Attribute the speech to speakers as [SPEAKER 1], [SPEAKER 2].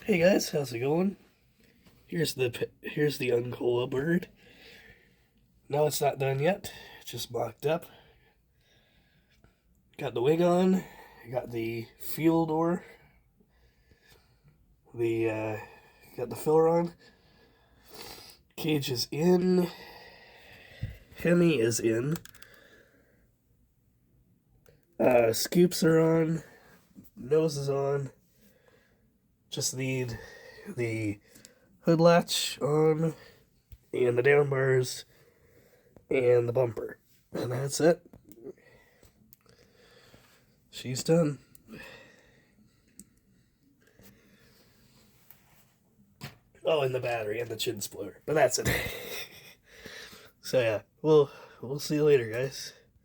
[SPEAKER 1] Hey guys, how's it going? Here's the uncola bird. No, it's not done yet. It's just mocked up. Got the wing on. Got the fuel door. The got the filler on. Cage is in. Hemi is in. Scoops are on. Nose is on. Just need the hood latch on, and the down bars, and the bumper. And that's it. She's done. Oh, and the battery and the chin splitter. But that's it. So yeah, we'll see you later, guys.